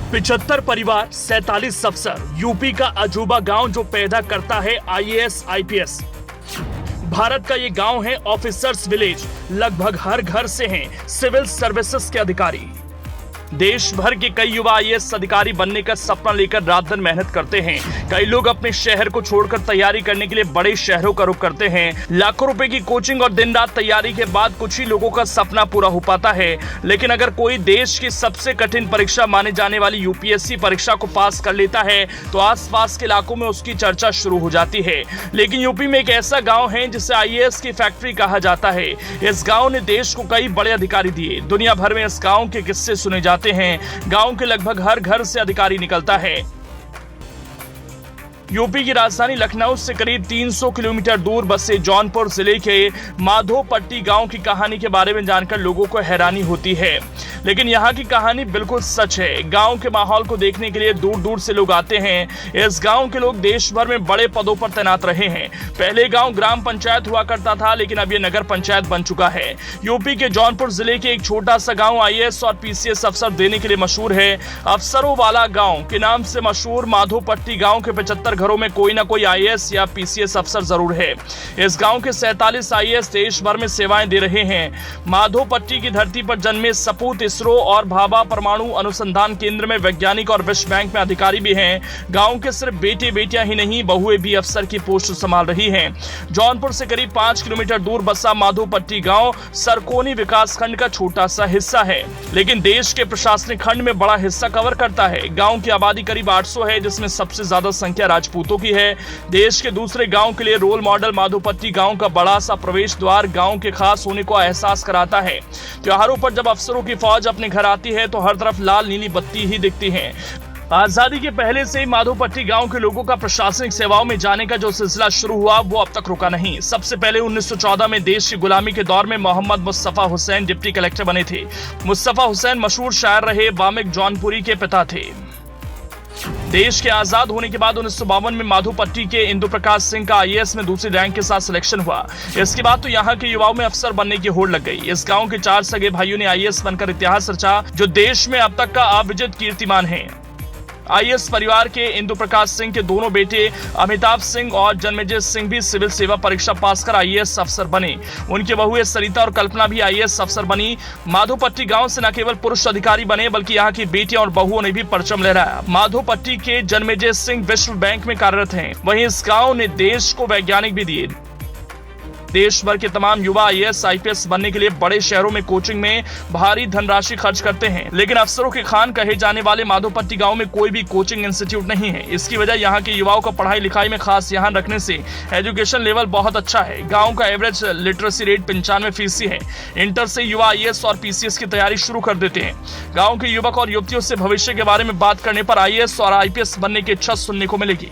75 परिवार 47 अफसर, यूपी का अजूबा गांव जो पैदा करता है आईएएस आईपीएस। भारत का ये गांव है ऑफिसर्स विलेज। लगभग हर घर से हैं सिविल सर्विसेज के अधिकारी। देश भर के कई युवा आईएएस अधिकारी बनने का सपना लेकर रात दिन मेहनत करते हैं। कई लोग अपने शहर को छोड़कर तैयारी करने के लिए बड़े शहरों का रुख करते हैं। लाखों रुपए की कोचिंग और दिन रात तैयारी के बाद कुछ ही लोगों का सपना पूरा हो पाता है। लेकिन अगर कोई देश की सबसे कठिन परीक्षा माने जाने वाली यूपीएससी परीक्षा को पास कर लेता है तो आसपास के इलाकों में उसकी चर्चा शुरू हो जाती है। लेकिन यूपी में एक ऐसा गाँव है जिसे आईएएस की फैक्ट्री कहा जाता है। इस गाँव ने देश को कई बड़े अधिकारी दिए। दुनिया भर में इस गाँव के किस्से सुने जाते हैं। गांव के लगभग हर घर से अधिकारी निकलता है। यूपी की राजधानी लखनऊ से करीब 300 किलोमीटर दूर बसे जौनपुर जिले के माधोपट्टी गांव की कहानी के बारे में जानकर लोगों को हैरानी होती है, लेकिन यहाँ की कहानी बिल्कुल सच है। गांव के माहौल को देखने के लिए दूर दूर से लोग आते हैं। इस गांव के लोग देश भर में बड़े पदों पर तैनात रहे हैं। पहले गांव ग्राम पंचायत हुआ करता था, लेकिन अब ये नगर पंचायत बन चुका है। यूपी के जौनपुर जिले के एक छोटा सा गाँव आईएएस और पीसीएस अफसर देने के लिए मशहूर है। अफसरों वाला गाँव के नाम से मशहूर माधोपट्टी गाँव के 75 घरों में कोई ना कोई आईएएस या पीसीएस अफसर जरूर है। इस गांव के 47 आईएएस देश भर में सेवाएं दे रहे हैं। माधोपट्टी की धरती पर जन्मे सपूत इसरो और भाभा परमाणु अनुसंधान केंद्र में वैज्ञानिक और विश्व बैंक में अधिकारी भी हैं। गांव के सिर्फ बेटे बेटियां ही नहीं, बहुएं भी अफसर की पोस्ट संभाल रही हैं। जौनपुर से करीब 5 किलोमीटर दूर बसा माधोपट्टी गांव सरकोनी विकास खंड का छोटा सा हिस्सा है, लेकिन देश के प्रशासनिक खंड में बड़ा हिस्सा कवर करता है। गांव की आबादी करीब 800 है, जिसमें सबसे ज्यादा संख्या राजपूतों की है। देश के दूसरे गांव के लिए रोल मॉडल माधोपट्टी गांव का बड़ा सा प्रवेश द्वार गांव के खास होने को एहसास कराता है। त्योहारों पर जब अफसरों की फौज अपने घर आती है तो हर तरफ लाल नीली बत्ती ही दिखती है। आजादी के पहले से ही माधोपट्टी गांव के लोगों का प्रशासनिक सेवाओं में जाने का जो सिलसिला शुरू हुआ वो अब तक रुका नहीं। सबसे पहले 1914 में देश की गुलामी के दौर में मोहम्मद मुस्तफा हुसैन डिप्टी कलेक्टर बने थे। मुस्तफा हुसैन मशहूर शायर रहे, वामिक जौनपुरी के पिता थे। देश के आजाद होने के बाद 1952 में माधोपट्टी के इंदु प्रकाश सिंह का आईएएस में दूसरी रैंक के साथ सिलेक्शन हुआ। इसके बाद तो यहाँ के युवाओं में अफसर बनने की होड़ लग गई। इस गांव के 4 सगे भाइयों ने आईएएस बनकर इतिहास रचा, जो देश में अब तक का अविजित कीर्तिमान है। आईएएस परिवार के इंदु प्रकाश सिंह के दोनों बेटे अमिताभ सिंह और जन्मेजय सिंह भी सिविल सेवा परीक्षा पास कर आईएएस अफसर बने। उनके बहुएं सरिता और कल्पना भी आईएएस अफसर बनी। माधोपट्टी गांव से न केवल पुरुष अधिकारी बने, बल्कि यहाँ की बेटियां और बहुओं ने भी परचम लहराया। माधोपट्टी के जन्मेजय सिंह विश्व बैंक में कार्यरत हैं। वहीं इस गाँव ने देश को वैज्ञानिक भी दिए। देश भर के तमाम युवा आईएएस आईपीएस बनने के लिए बड़े शहरों में कोचिंग में भारी धनराशि खर्च करते हैं, लेकिन अफसरों के खान कहे जाने वाले माधोपट्टी गांव में कोई भी कोचिंग इंस्टीट्यूट नहीं है। इसकी वजह यहाँ के युवाओं का पढ़ाई लिखाई में खास ध्यान रखने से एजुकेशन लेवल बहुत अच्छा है। गाँव का एवरेज लिटरेसी रेट 95% है। इंटर से युवा आईएएस और पीसीएस की तैयारी शुरू कर देते हैं। गाँव के युवक और युवतियों से भविष्य के बारे में बात करने पर आईएएस और आईपीएस बनने की इच्छा सुनने को मिलेगी।